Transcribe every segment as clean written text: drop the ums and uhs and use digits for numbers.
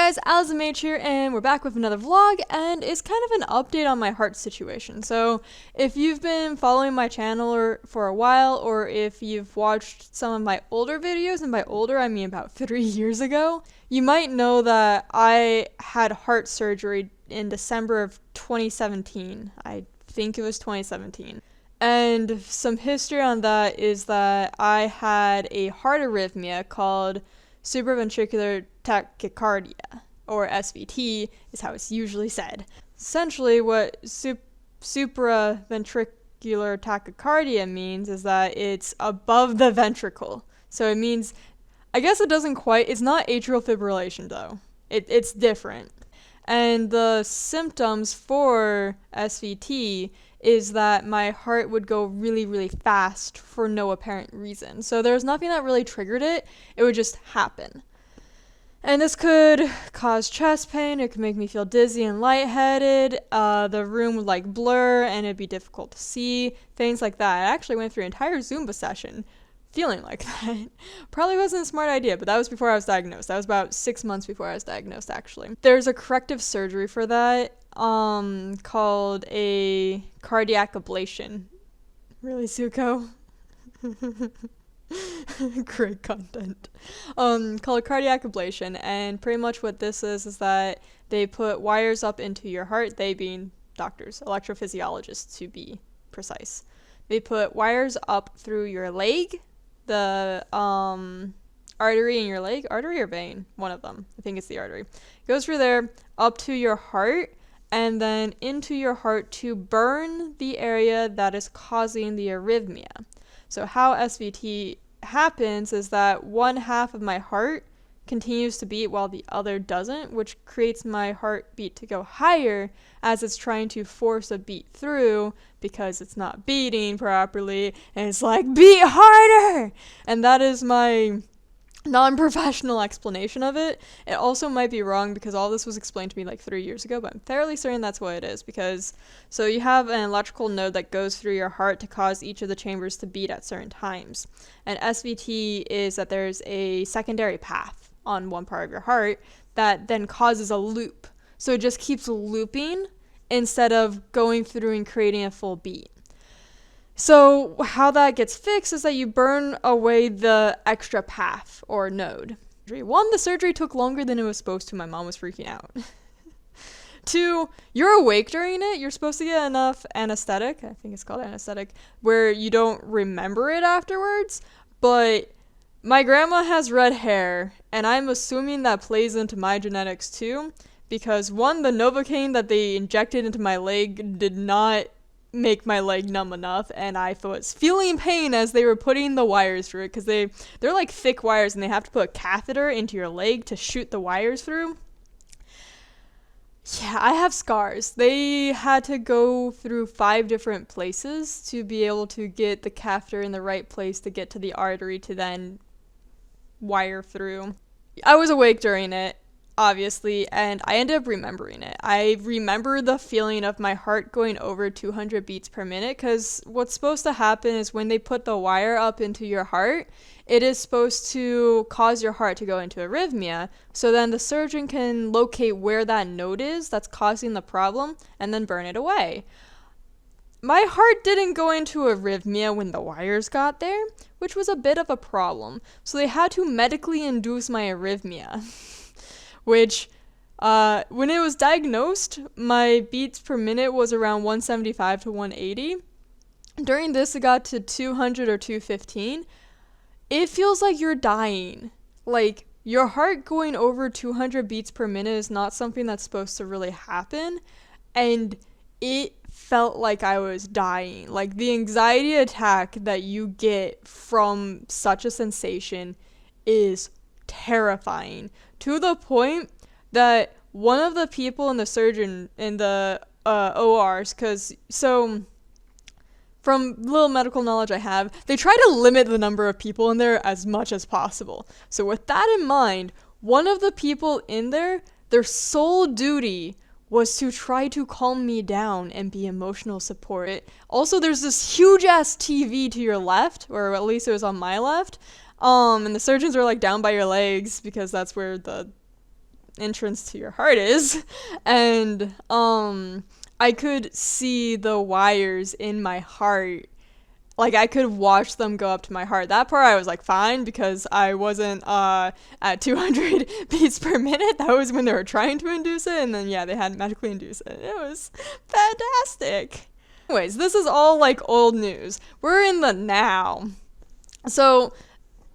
guys, AllyZieMage here, and we're back with another vlog, and it's kind of an update on my heart situation. So, if you've been following my channel for a while, or if you've watched some of my older videos, and by older I mean about 3 years ago, you might know that I had heart surgery in December of 2017. I think it was 2017. And some history on that is that I had a heart arrhythmia called supraventricular tachycardia, or SVT is how it's usually said. Essentially, what supraventricular tachycardia means is that it's above the ventricle. So it means, I guess it doesn't quite, it's not atrial fibrillation though. It's different. And the symptoms for SVT is that my heart would go really, really fast for no apparent reason. So there's nothing that really triggered it. It would just happen. And this could cause chest pain. It could make me feel dizzy and lightheaded. The room would like blur and it'd be difficult to see. Things like that. I actually went through an entire Zumba session feeling like that. Probably wasn't a smart idea, but that was before I was diagnosed. That was about 6 months before I was diagnosed, actually. There's a corrective surgery for that, called a cardiac ablation. Really, Zuko? Great content. Called cardiac ablation, and pretty much what this is that they put wires up into your heart, they being doctors, electrophysiologists to be precise. They put wires up through your leg, the artery in your leg, artery or vein, one of them, I think it's the artery, goes through there up to your heart and then into your heart to burn the area that is causing the arrhythmia. So how SVT happens is that one half of my heart continues to beat while the other doesn't, which creates my heartbeat to go higher as it's trying to force a beat through because it's not beating properly, and it's like, beat harder! And that is my non-professional explanation of it. It also might be wrong because all this was explained to me like 3 years ago, but I'm fairly certain that's what it is. Because so you have an electrical node that goes through your heart to cause each of the chambers to beat at certain times, and SVT is that there's a secondary path on one part of your heart that then causes a loop, so it just keeps looping instead of going through and creating a full beat. So how that gets fixed is that you burn away the extra path or node. 1, the surgery took longer than it was supposed to. My mom was freaking out. 2, you're awake during it. You're supposed to get enough anesthetic, I think it's called anesthetic, where you don't remember it afterwards. But my grandma has red hair, and I'm assuming that plays into my genetics too, because 1, the Novocaine that they injected into my leg did not make my leg numb enough, and I was feeling pain as they were putting the wires through it, because they're like thick wires and they have to put a catheter into your leg to shoot the wires through. Yeah, I have scars. They had to go through 5 different places to be able to get the catheter in the right place to get to the artery to then wire through. I was awake during it, obviously, and I ended up remembering it. I remember the feeling of my heart going over 200 beats per minute, because what's supposed to happen is when they put the wire up into your heart, it is supposed to cause your heart to go into arrhythmia, so then the surgeon can locate where that node is that's causing the problem and then burn it away. My heart didn't go into arrhythmia when the wires got there, which was a bit of a problem, so they had to medically induce my arrhythmia. Which, when it was diagnosed, my beats per minute was around 175 to 180. During this, it got to 200 or 215. It feels like you're dying. Like, your heart going over 200 beats per minute is not something that's supposed to really happen, and it felt like I was dying. Like, the anxiety attack that you get from such a sensation is terrifying, to the point that one of the people in the ORs, from little medical knowledge I have, they try to limit the number of people in there as much as possible. So with that in mind, one of the people in there, their sole duty was to try to calm me down and be emotional support. Also, there's this huge ass TV to your left, or at least it was on my left, and the surgeons were like down by your legs because that's where the entrance to your heart is. And I could see the wires in my heart. Like, I could watch them go up to my heart. That part I was like fine, because I wasn't at 200 beats per minute. That was when they were trying to induce it, and then yeah, they hadn't magically induced it. It was fantastic. Anyways, this is all like old news. We're in the now. So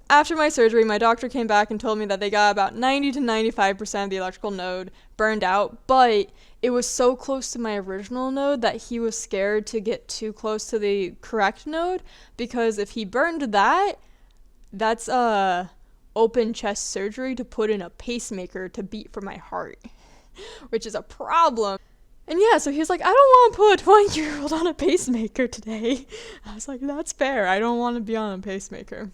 after my surgery, my doctor came back and told me that they got about 90 to 95% of the electrical node burned out, but it was so close to my original node that he was scared to get too close to the correct node, because if he burned that, that's open chest surgery to put in a pacemaker to beat for my heart, which is a problem. And yeah, so he was like, I don't want to put a 20-year-old on a pacemaker today. I was like, that's fair. I don't want to be on a pacemaker.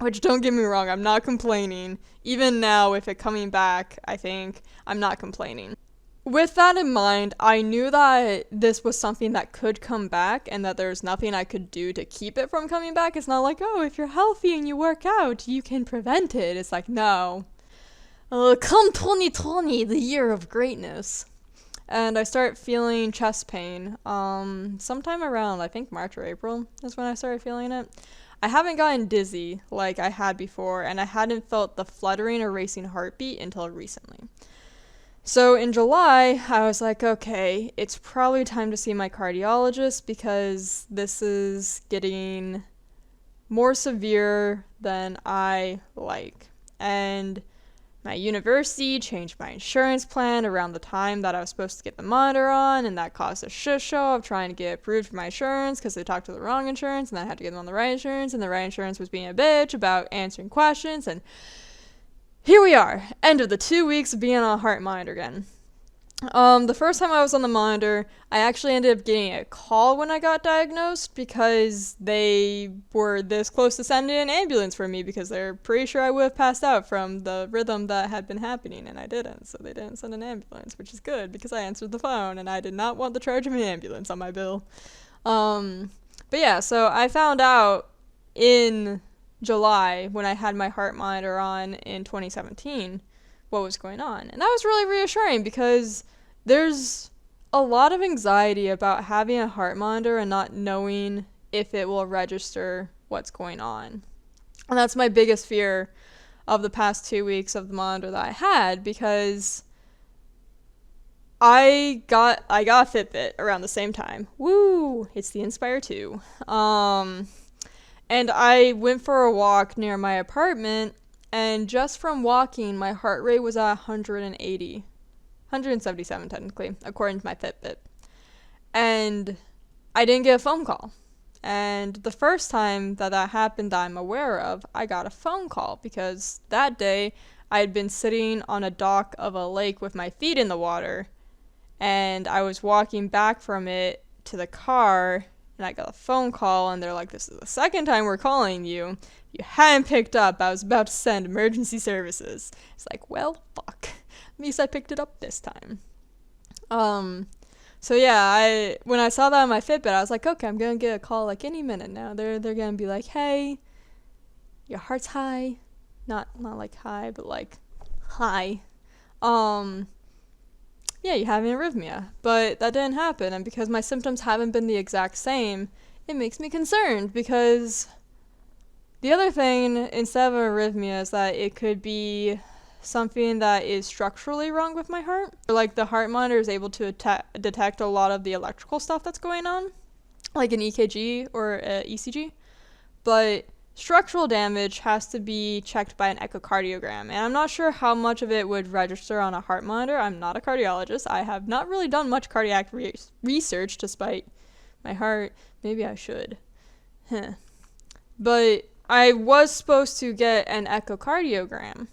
Which, don't get me wrong, I'm not complaining. Even now, with it coming back, I think, I'm not complaining. With that in mind, I knew that this was something that could come back, and that there's nothing I could do to keep it from coming back. It's not like, oh, if you're healthy and you work out, you can prevent it. It's like, no. Come 2020, the year of greatness. And I start feeling chest pain. Sometime around, I think March or April is when I started feeling it. I haven't gotten dizzy like I had before, and I hadn't felt the fluttering or racing heartbeat until recently. So in July, I was like, okay, it's probably time to see my cardiologist, because this is getting more severe than I like. And my university changed my insurance plan around the time that I was supposed to get the monitor on, and that caused a shit show of trying to get approved for my insurance, because they talked to the wrong insurance, and I had to get them on the right insurance, and the right insurance was being a bitch about answering questions, and here we are, end of the 2 weeks of being on a heart monitor again. The first time I was on the monitor, I actually ended up getting a call when I got diagnosed, because they were this close to sending an ambulance for me, because they're pretty sure I would have passed out from the rhythm that had been happening, and I didn't, so they didn't send an ambulance, which is good, because I answered the phone, and I did not want the charge of an ambulance on my bill. But yeah, so I found out in July, when I had my heart monitor on in 2017, what was going on. And that was really reassuring, because there's a lot of anxiety about having a heart monitor and not knowing if it will register what's going on. And that's my biggest fear of the past 2 weeks of the monitor that I had, because I got a Fitbit around the same time. Woo! It's the Inspire 2. And I went for a walk near my apartment, and just from walking, my heart rate was at 180. 177 technically, according to my Fitbit. And I didn't get a phone call. And the first time that happened that I'm aware of, I got a phone call, because that day I had been sitting on a dock of a lake with my feet in the water, and I was walking back from it to the car, and I got a phone call, and they're like, this is the second time we're calling you. You hadn't picked up. I was about to send emergency services. It's like, well, fuck. At least I picked it up this time. So yeah, when I saw that on my Fitbit, I was like, okay, I'm gonna get a call like any minute now. They're gonna be like, hey, your heart's high. Not like high, but like high. Yeah, you have an arrhythmia. But that didn't happen, and because my symptoms haven't been the exact same, it makes me concerned, because the other thing, instead of an arrhythmia, is that it could be something that is structurally wrong with my heart. Like, the heart monitor is able to detect a lot of the electrical stuff that's going on, like an EKG or ECG, but structural damage has to be checked by an echocardiogram, and I'm not sure how much of it would register on a heart monitor. I'm not a cardiologist. I have not really done much cardiac research despite my heart. Maybe I should. But I was supposed to get an echocardiogram.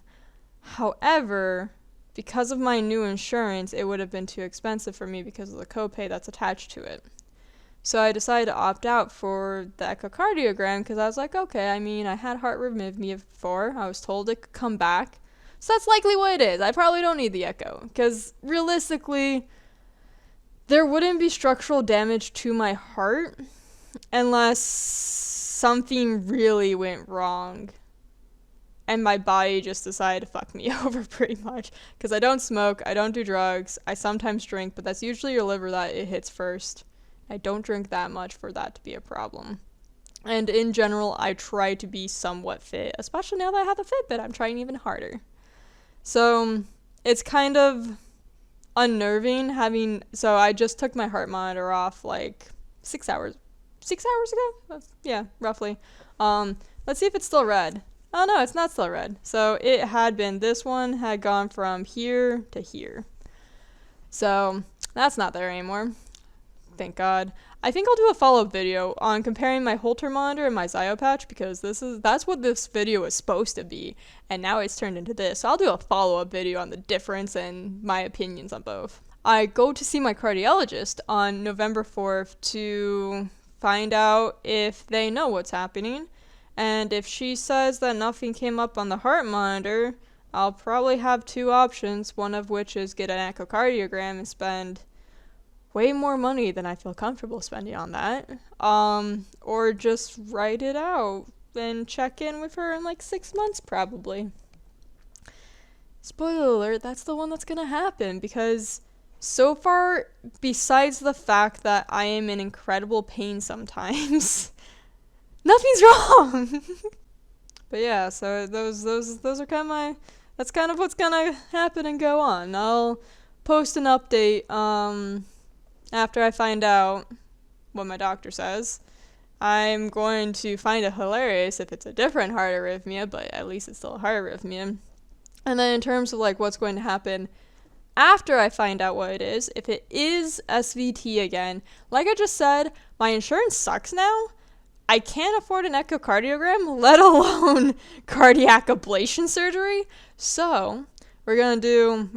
However, because of my new insurance, it would have been too expensive for me because of the copay that's attached to it. So I decided to opt out for the echocardiogram, because I was like, okay, I mean, I had heart arrhythmia before. I was told it could come back. So that's likely what it is. I probably don't need the echo, because realistically, there wouldn't be structural damage to my heart unless something really went wrong. and my body just decided to fuck me over pretty much. Because I don't smoke, I don't do drugs, I sometimes drink, but that's usually your liver that it hits first. I don't drink that much for that to be a problem. And in general, I try to be somewhat fit, especially now that I have a Fitbit, I'm trying even harder. So it's kind of unnerving so I just took my heart monitor off like 6 hours ago? Yeah, roughly. Let's see if it's still red. Oh no, it's not still red. So it had been, this one had gone from here to here. So that's not there anymore. Thank God. I think I'll do a follow-up video on comparing my Holter monitor and my Zio patch, because that's what this video is supposed to be, and now it's turned into this. So I'll do a follow-up video on the difference and my opinions on both. I go to see my cardiologist on November 4th to find out if they know what's happening, and if she says that nothing came up on the heart monitor, I'll probably have two options, one of which is get an echocardiogram and spend way more money than I feel comfortable spending on that, or just write it out and check in with her in like 6 months probably. Spoiler alert, that's the one that's gonna happen, because so far, besides the fact that I am in incredible pain sometimes, nothing's wrong. But yeah, so those are that's kind of what's gonna happen and go on. I'll post an update after I find out what my doctor says. I'm going to find it hilarious if it's a different heart arrhythmia, but at least it's still a heart arrhythmia. And then in terms of like what's going to happen after I find out what it is, if it is SVT again, like I just said, my insurance sucks now. I can't afford an echocardiogram, let alone cardiac ablation surgery. So we're going to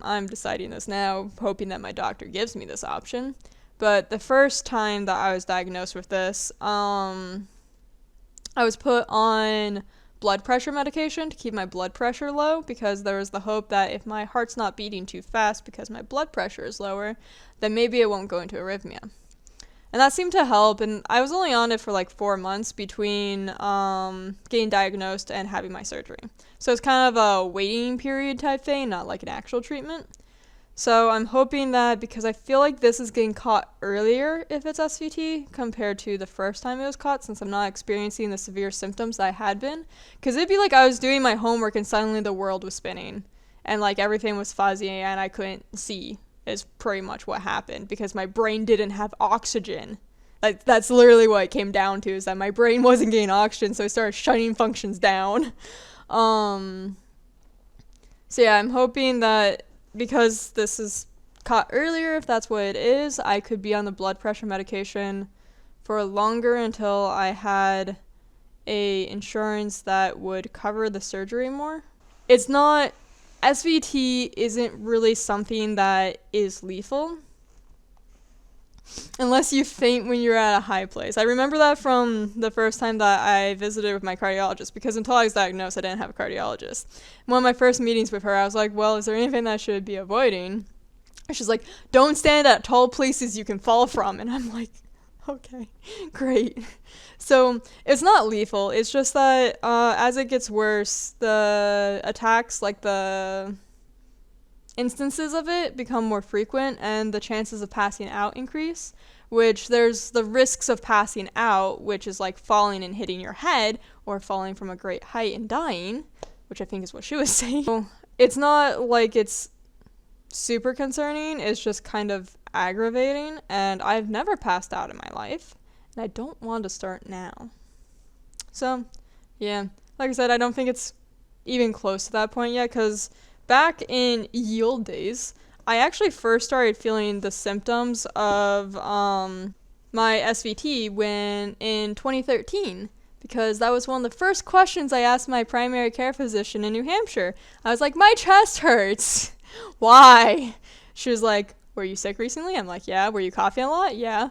I'm deciding this now, hoping that my doctor gives me this option. But the first time that I was diagnosed with this, I was put on blood pressure medication to keep my blood pressure low, because there was the hope that if my heart's not beating too fast because my blood pressure is lower, then maybe it won't go into arrhythmia. And that seemed to help, and I was only on it for like 4 months between getting diagnosed and having my surgery. So it's kind of a waiting period type thing, not like an actual treatment. So I'm hoping that, because I feel like this is getting caught earlier if it's SVT compared to the first time it was caught, since I'm not experiencing the severe symptoms that I had been. Because it'd be like I was doing my homework and suddenly the world was spinning and like everything was fuzzy and I couldn't see, is pretty much what happened, because my brain didn't have oxygen. Like, that's literally what it came down to, is that my brain wasn't getting oxygen, so I started shutting functions down. So yeah, I'm hoping that because this is caught earlier, if that's what it is, I could be on the blood pressure medication for longer until I had a insurance that would cover the surgery more. SVT isn't really something that is lethal unless you faint when you're at a high place. I remember that from the first time that I visited with my cardiologist, because until I was diagnosed, I didn't have a cardiologist. One of my first meetings with her, I was like, well, is there anything that I should be avoiding? And she's like, don't stand at tall places you can fall from. And I'm like, okay, great. So it's not lethal. It's just that as it gets worse, the attacks, like the instances of it, become more frequent and the chances of passing out increase, which there's the risks of passing out, which is like falling and hitting your head or falling from a great height and dying, which I think is what she was saying. So it's not like it's super concerning. It's just kind of aggravating, and I've never passed out in my life, and I don't want to start now. So yeah, like I said, I don't think it's even close to that point yet, because back in yield days, I actually first started feeling the symptoms of my SVT when in 2013, because that was one of the first questions I asked my primary care physician in New Hampshire. I was like, my chest hurts. Why? She was like, were you sick recently? I'm like, yeah. Were you coughing a lot? Yeah.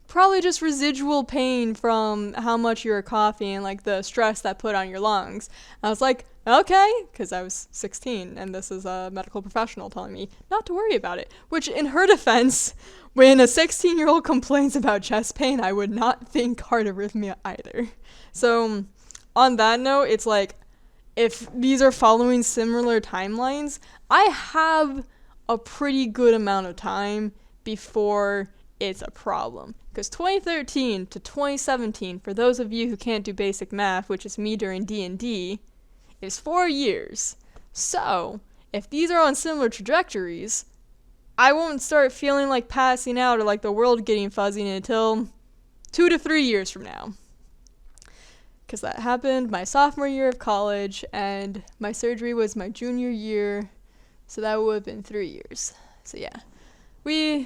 Probably just residual pain from how much you were coughing and like the stress that put on your lungs. I was like, okay, because I was 16 and this is a medical professional telling me not to worry about it. Which, in her defense, when a 16-year-old complains about chest pain, I would not think heart arrhythmia either. So on that note, it's like, if these are following similar timelines, I have a pretty good amount of time before it's a problem. Because 2013 to 2017, for those of you who can't do basic math, which is me during D&D, is 4 years. So, if these are on similar trajectories, I won't start feeling like passing out or like the world getting fuzzy until 2 to 3 years from now. Because that happened my sophomore year of college, and my surgery was my junior year, so that would have been 3 years. So yeah, it's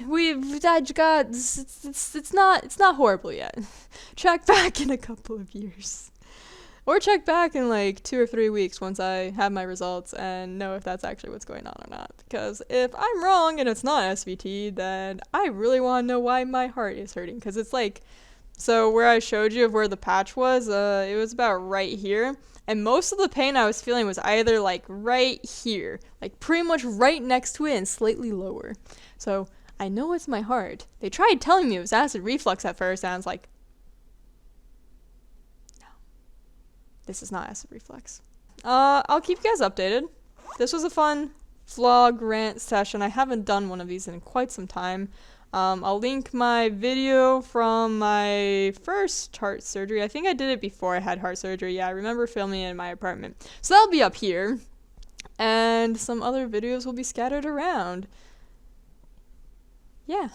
not horrible yet. Check back in a couple of years, or check back in like 2 or 3 weeks once I have my results and know if that's actually what's going on or not. Because if I'm wrong and it's not SVT, then I really want to know why my heart is hurting. Because it's like, so where I showed you of where the patch was, it was about right here. And most of the pain I was feeling was either like right here, like pretty much right next to it and slightly lower. So I know it's my heart. They tried telling me it was acid reflux at first, and I was like, no, this is not acid reflux. I'll keep you guys updated. This was a fun vlog rant session. I haven't done one of these in quite some time. I'll link my video from my first heart surgery. I think I did it before I had heart surgery. Yeah, I remember filming it in my apartment. So that'll be up here. And some other videos will be scattered around. Yeah.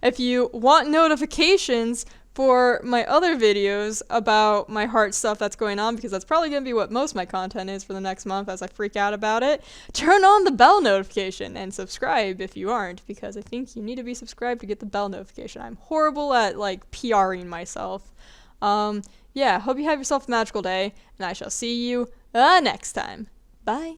If you want notifications for my other videos about my heart stuff that's going on, because that's probably going to be what most of my content is for the next month as I freak out about it, turn on the bell notification and subscribe if you aren't, because I think you need to be subscribed to get the bell notification. I'm horrible at like PRing myself. Yeah, hope you have yourself a magical day, and I shall see you next time. Bye.